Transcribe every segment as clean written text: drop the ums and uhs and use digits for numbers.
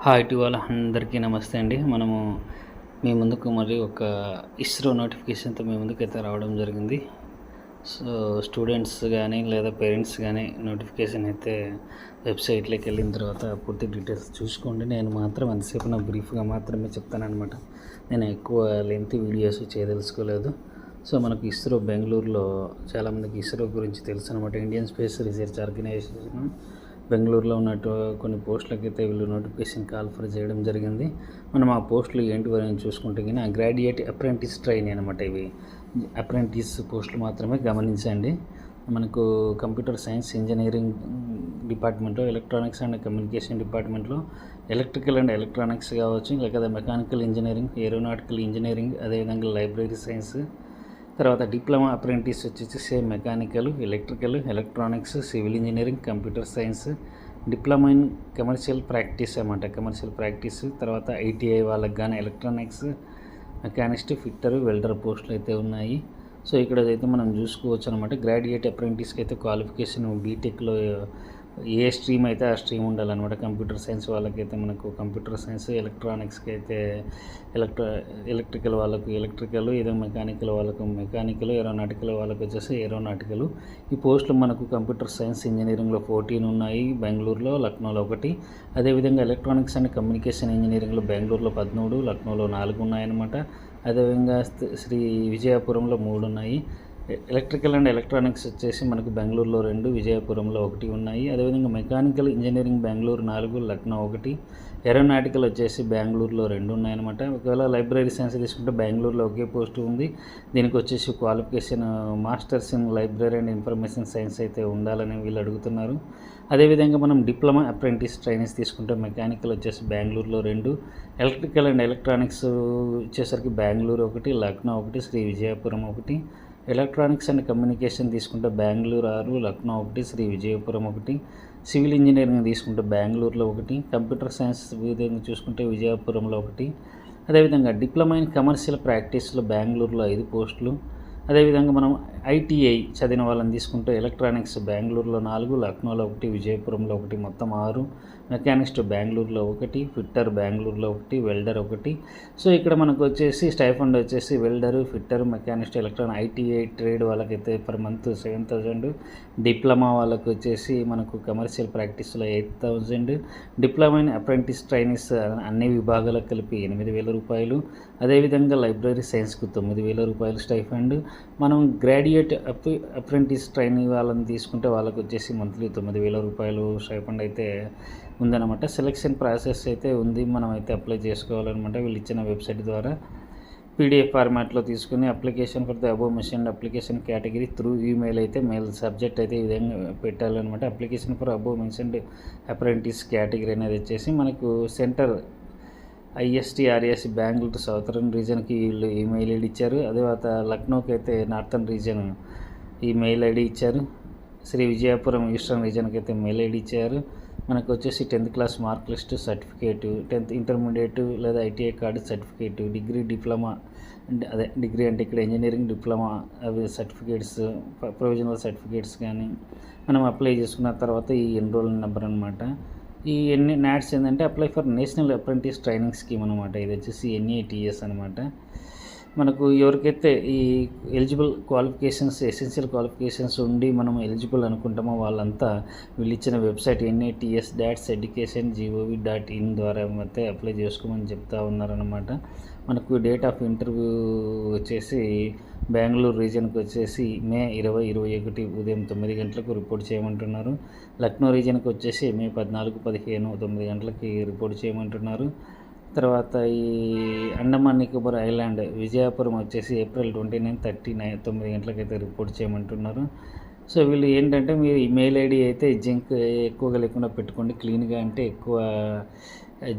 Hi to all అందరికీ నమస్తే అండి. మనము మీ ముందుకు మరి ఒక ఇస్రో నోటిఫికేషన్తో మీ ముందుకైతే రావడం జరిగింది. సో స్టూడెంట్స్ కానీ లేదా పేరెంట్స్ కానీ నోటిఫికేషన్ అయితే వెబ్సైట్లోకి వెళ్ళిన తర్వాత పూర్తి డీటెయిల్స్ చూసుకోండి. నేను మాత్రం ఎంతసేపు నా బ్రీఫ్గా మాత్రమే చెప్తానమాట. నేను ఎక్కువ లెంత్ వీడియోస్ చేయదలుచుకోలేదు. సో మనకు ఇస్రో బెంగళూరులో చాలామందికి ఇస్రో గురించి తెలుసు అనమాట. ఇండియన్ స్పేస్ రీసెర్చ్ ఆర్గనైజేషన్ బెంగళూరులో ఉన్నట్టు కొన్ని పోస్టులకైతే వీళ్ళు నోటిఫికేషన్ కాల్ఫర్ చేయడం జరిగింది. మనం ఆ పోస్టులు ఏంటి అని చూసుకుంటే కానీ గ్రాడ్యుయేట్ అప్రెంటిస్ ట్రైనీ అనమాట. ఇవి అప్రెంటిస్ పోస్టులు మాత్రమే గమనించండి. మనకు కంప్యూటర్ సైన్స్ ఇంజనీరింగ్ డిపార్ట్మెంట్లో, ఎలక్ట్రానిక్స్ అండ్ కమ్యూనికేషన్ డిపార్ట్మెంట్లో ఎలక్ట్రికల్ అండ్ ఎలక్ట్రానిక్స్ కావచ్చు, లేకపోతే మెకానికల్ ఇంజనీరింగ్, ఏరోనాటికల్ ఇంజనీరింగ్, అదేవిధంగా లైబ్రరీ సైన్స్, తర్వాత డిప్లొమా అప్రెంటిస్ వచ్చేసి same mechanical, electrical, electronics, civil engineering, computer science, diploma in commercial practice అన్నమాట. కమర్షియల్ ప్రాక్టీస్ తర్వాత ITI వాళ్ళకి కానీ ఎలక్ట్రానిక్స్, మెకానిస్ట్, ఫిట్టర్, వెల్డర్ పోస్టులు అయితే ఉన్నాయి. సో ఇక్కడ అయితే మనం చూసుకోవచ్చు అనమాట. గ్రాడ్యుయేట్ అప్రెంటిస్కి అయితే క్వాలిఫికేషన్ బీటెక్లో ఏ స్ట్రీమ్ అయితే ఆ స్ట్రీమ్ ఉండాలన్నమాట. కంప్యూటర్ సైన్స్ వాళ్ళకైతే మనకు కంప్యూటర్ సైన్స్, ఎలక్ట్రానిక్స్కి అయితే ఎలక్ట్రికల్ వాళ్ళకు ఎలక్ట్రికల్, ఏదో మెకానికల్ వాళ్ళకు మెకానికల్, ఏరోనాటికల్ వాళ్ళకు వచ్చేసి ఏరోనాటికల్. ఈ పోస్టులు మనకు కంప్యూటర్ సైన్స్ ఇంజనీరింగ్లో 14 ఉన్నాయి, బెంగళూరులో, లక్నోలో 1. అదేవిధంగా ఎలక్ట్రానిక్స్ అండ్ కమ్యూనికేషన్ ఇంజనీరింగ్లో బెంగళూరులో 13, లక్నోలో 4 ఉన్నాయన్నమాట. అదేవిధంగా శ్రీ విజయపురంలో 3 ఉన్నాయి. ఎలక్ట్రికల్ అండ్ ఎలక్ట్రానిక్స్ వచ్చేసి మనకు బెంగళూరులో 2, విజయపురంలో 1 ఉన్నాయి. అదేవిధంగా mechanical engineering Bengaluru 4, Lucknow 1. Aeronautical వచ్చేసి బెంగళూరులో 2 ఉన్నాయన్నమాట. ఒకవేళ లైబ్రరీ సైన్స్ తీసుకుంటే బెంగళూరులో ఒకే పోస్ట్ ఉంది. దీనికి వచ్చేసి qualification masters in library and information science అయితే ఉండాలని వీళ్ళు అడుగుతున్నారు. అదేవిధంగా మనం డిప్లొమా అప్రెంటిస్ ట్రైనీస్ తీసుకుంటే మెకానికల్ వచ్చేసి బెంగళూరులో 2, ఎలక్ట్రికల్ అండ్ ఎలక్ట్రానిక్స్ వచ్చేసరికి Bengaluru 1, Lucknow 1, Sri Vijayapuram 1. Electronics and communication తీసుకుంటే బెంగళూరు 6, లక్నో 1, శ్రీ విజయపురం 1. సివిల్ ఇంజనీరింగ్ తీసుకుంటే బెంగళూరులో 1, కంప్యూటర్ సైన్స్ విధంగా చూసుకుంటే విజయపురంలో 1. అదేవిధంగా డిప్లొమా ఇన్ కమర్షియల్ ప్రాక్టీస్లో బెంగళూరులో 5 పోస్టులు. అదేవిధంగా మనం ఐటీఐ చదివిన వాళ్ళని తీసుకుంటే ఎలక్ట్రానిక్స్ బెంగళూరులో 4, లక్నోలో 1, విజయపురంలో 1, మొత్తం 6. మెకానిస్ట్ బెంగళూరులో 1, ఫిట్టర్ బెంగళూరులో 1, వెల్డర్ 1. సో ఇక్కడ మనకు వచ్చేసి స్టైఫండ్ వచ్చేసి welder, fitter, machinist, electronic ITI trade వాళ్ళకైతే పర్ మంత్ 7,000, డిప్లొమా వాళ్ళకి వచ్చేసి మనకు కమర్షియల్ ప్రాక్టీస్లో 8,000, డిప్లొమా ఇన్ అప్రెంటిస్ ట్రైనీస్ అన్ని విభాగాలకు కలిపి 8,000 రూపాయలు. అదేవిధంగా లైబ్రరీ సైన్స్కు 9,000 రూపాయలు స్టైఫండ్. మనం గ్రాడ్యుయేట్ అప్రెంటిస్ ట్రైనింగ్ వాళ్ళని తీసుకుంటే వాళ్ళకి వచ్చేసి మంత్లీ 9,000 రూపాయలు స్టైఫండ్ అయితే ఉందన్నమాట. సెలక్షన్ ప్రాసెస్ అయితే ఉంది, మనం అయితే అప్లై చేసుకోవాలన్నమాట. వీళ్ళు ఇచ్చిన వెబ్సైట్ ద్వారా పీడిఎఫ్ ఫార్మాట్లో తీసుకుని application for the above mentioned application category through email అయితే మెయిల్ సబ్జెక్ట్ అయితే ఈ విధంగా పెట్టాలన్నమాట. Application for above mentioned apprentice category అనేది వచ్చేసి మనకు సెంటర్ ISTRAC బెంగళూరు సౌతర్న్ రీజన్కి వీళ్ళు ఈమెయిల్ ఐడి ఇచ్చారు. అదే తర్వాత లక్నోకి అయితే నార్థన్ రీజన్ ఈమెయిల్ ఐడి ఇచ్చారు. శ్రీ విజయపురం ఈస్టర్న్ రీజన్కి అయితే మెయిల్ ఐడి ఇచ్చారు. మనకు వచ్చేసి 10th class mark list certificate, 10th intermediate లేదా ITI card certificate, degree, diploma అంటే అదే డిగ్రీ అంటే ఇక్కడ ఇంజనీరింగ్ డిప్లొమా అవి సర్టిఫికేట్స్, ప్రొవిజనల్ సర్టిఫికేట్స్ కానీ మనం అప్లై చేసుకున్న తర్వాత ఈ ఎన్రోల్ నెంబర్ అనమాట. ఈ నాట్స్ ఏంటంటే apply for national apprentice training scheme అనమాట. ఇది వచ్చేసి NATS అనమాట. మనకు ఎవరికైతే ఈ ఎలిజిబుల్ క్వాలిఫికేషన్స్, ఎసెన్షియల్ క్వాలిఫికేషన్స్ ఉండి మనం ఎలిజిబుల్ అనుకుంటామో వాళ్ళంతా వీళ్ళు ఇచ్చిన వెబ్సైట్ NATS.education.gov.in ద్వారా అయితే అప్లై చేసుకోమని చెప్తా ఉన్నారనమాట. మనకు డేట్ ఆఫ్ ఇంటర్వ్యూ వచ్చేసి బెంగళూరు రీజన్కి వచ్చేసి May 20, 2021 ఉదయం 9 గంటలకు రిపోర్ట్ చేయమంటున్నారు. లక్నో రీజన్కి వచ్చేసి May 14, 15 9 గంటలకి రిపోర్ట్ చేయమంటున్నారు. తర్వాత ఈ అండమాన్ నికోబార్ ఐలాండ్ విజయపురం వచ్చేసి April 29, 30 9 గంటలకైతే రిపోర్ట్ చేయమంటున్నారు. సో వీళ్ళు ఏంటంటే మీరు ఈమెయిల్ ఐడి అయితే జింక్ ఎక్కువగా లేకుండా పెట్టుకోండి, క్లీన్గా అంటే ఎక్కువ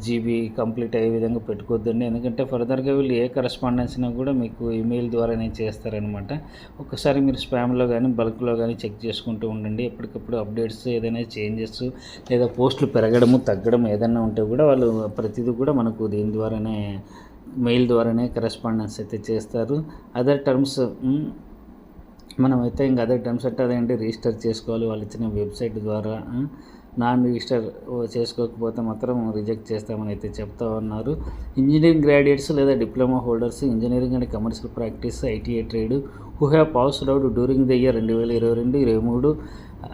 GB కంప్లీట్ అయ్యే విధంగా పెట్టుకోవద్దండి. ఎందుకంటే ఫర్దర్గా వీళ్ళు ఏ కరస్పాండెన్స్ని కూడా మీకు ఈమెయిల్ ద్వారానే చేస్తారనమాట. ఒకసారి మీరు స్పామ్లో కానీ బల్క్లో కానీ చెక్ చేసుకుంటూ ఉండండి. ఎప్పటికప్పుడు అప్డేట్స్, ఏదైనా చేంజెస్ లేదా పోస్టులు పెరగడము తగ్గడం ఏదైనా ఉంటే కూడా వాళ్ళు ప్రతిదీ కూడా మనకు దీని ద్వారానే మెయిల్ ద్వారానే కరస్పాండెన్స్ అయితే చేస్తారు. అదర్ టర్మ్స్ మనమైతే ఇంకా అదర్ టర్మ్స్ అంటే అదేంటి రిజిస్టర్ చేసుకోవాలి వాళ్ళు ఇచ్చిన వెబ్సైట్ ద్వారా. నాన్ రిజిస్టర్ చేసుకోకపోతే మాత్రం రిజెక్ట్ చేస్తామని అయితే చెప్తా ఉన్నారు. ఇంజనీరింగ్ గ్రాడ్యుయేట్స్ లేదా diploma holders, engineering and commercial practice, ITI trade who have passed out during the year 2022, 23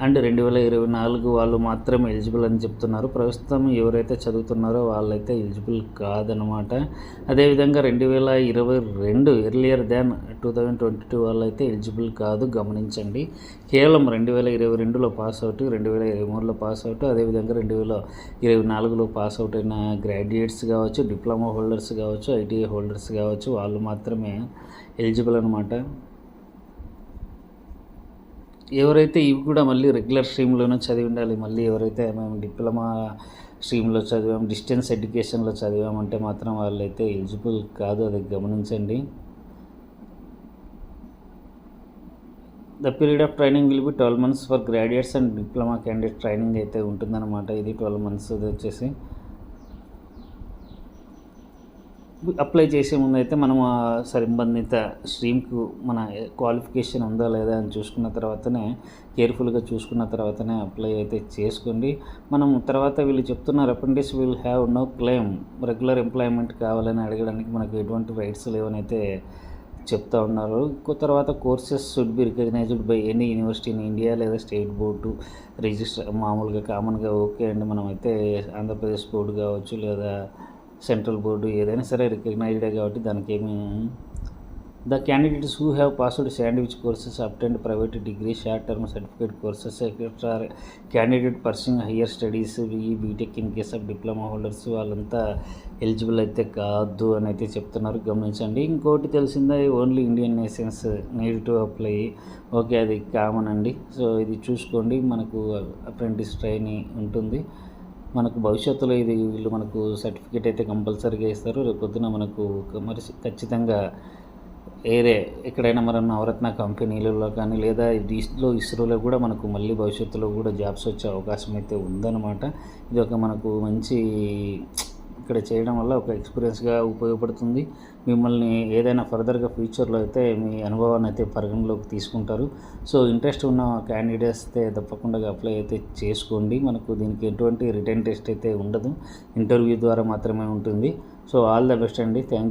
and 2024 వాళ్ళు మాత్రమే ఎలిజిబుల్ అని చెప్తున్నారు. ప్రస్తుతం ఎవరైతే చదువుతున్నారో వాళ్ళైతే ఎలిజిబుల్ కాదనమాట. అదేవిధంగా 2022 ఎర్లియర్ దాన్ 2022 వాళ్ళైతే ఎలిజిబుల్ కాదు, గమనించండి. కేవలం 2022లో పాస్ అవుట్, 2023లో పాస్ అవుట్, అదేవిధంగా 2024లో పాస్ అవుట్ అయిన గ్రాడ్యుయేట్స్ కావచ్చు, డిప్లొమా హోల్డర్స్ కావచ్చు, ఐటీఐ హోల్డర్స్ కావచ్చు, వాళ్ళు మాత్రమే ఎలిజిబుల్ అనమాట. ఎవరైతే ఇవి కూడా మళ్ళీ రెగ్యులర్ స్ట్రీమ్లోనే చదివి ఉండాలి. మళ్ళీ ఎవరైతే మేము డిప్లొమా స్ట్రీమ్లో చదివాం, డిస్టెన్స్ ఎడ్యుకేషన్లో చదివామంటే మాత్రం వాళ్ళైతే ఎలిజిబుల్ కాదు, అది గమనించండి. The period of training will be 12 months for graduates and diploma candidate training అయితే ఉంటుందన్నమాట. ఇది 12 months వచ్చేసి. అప్లై చేసే ముందు అయితే మనం సంబంధిత స్ట్రీమ్కు మన క్వాలిఫికేషన్ ఉందా లేదా అని చూసుకున్న తర్వాతనే, కేర్ఫుల్గా చూసుకున్న తర్వాతనే అప్లై అయితే చేసుకోండి. మనం తర్వాత వీళ్ళు చెప్తున్నారు apprentice will have no claim, regular employment కావాలని అడగడానికి మనకు ఎటువంటి రైట్స్ లేవని అయితే చెప్తా ఉన్నారు. తర్వాత courses should be recognised by any university in India లేదా స్టేట్ బోర్డు రిజిస్టర్. మామూలుగా కామన్గా ఓకే అండి, మనమైతే ఆంధ్రప్రదేశ్ బోర్డు కావచ్చు లేదా సెంట్రల్ బోర్డు ఏదైనా సరే రికగ్నైజ్డే కాబట్టి దానికి ఏమి. The candidates who have passed sandwich courses, obtained private degree, short term certificate courses, etcetera candidate pursuing higher studies, BTech in case of diploma holders వాళ్ళంతా ఎలిజిబుల్ అయితే కాదు అని అయితే చెప్తున్నారు, గమనించండి. ఇంకోటి తెలిసిందా, only Indian nations need to apply. Okay, అది కామన్ అండి. సో ఇది చూసుకోండి, మనకు అప్రెంటిస్ ట్రైనింగ్ ఉంటుంది. మనకు భవిష్యత్తులో ఇది వీళ్ళు మనకు సర్టిఫికేట్ అయితే కంపల్సరీగా ఇస్తారు. రేపు పొద్దున మనకు మరి ఖచ్చితంగా ఎక్కడైనా మనం నవరత్న కంపెనీలలో కానీ లేదా ఇస్రోలో కూడా మనకు మళ్ళీ భవిష్యత్తులో కూడా జాబ్స్ వచ్చే అవకాశం అయితే ఉందన్నమాట. ఇది ఒక మనకు మంచి ఇక్కడ చేయడం వల్ల ఒక ఎక్స్పీరియన్స్గా ఉపయోగపడుతుంది. మిమ్మల్ని ఏదైనా ఫర్దర్గా ఫ్యూచర్లో అయితే మీ అనుభవాన్ని అయితే పరిగణలోకి తీసుకుంటారు. సో ఇంట్రెస్ట్ ఉన్న క్యాండిడేట్స్ అయితే తప్పకుండా అప్లై అయితే చేసుకోండి. మనకు దీనికి ఎటువంటి రిటర్న్ టెస్ట్ అయితే ఉండదు, ఇంటర్వ్యూ ద్వారా మాత్రమే ఉంటుంది. సో ఆల్ ద బెస్ట్ అండి. థ్యాంక్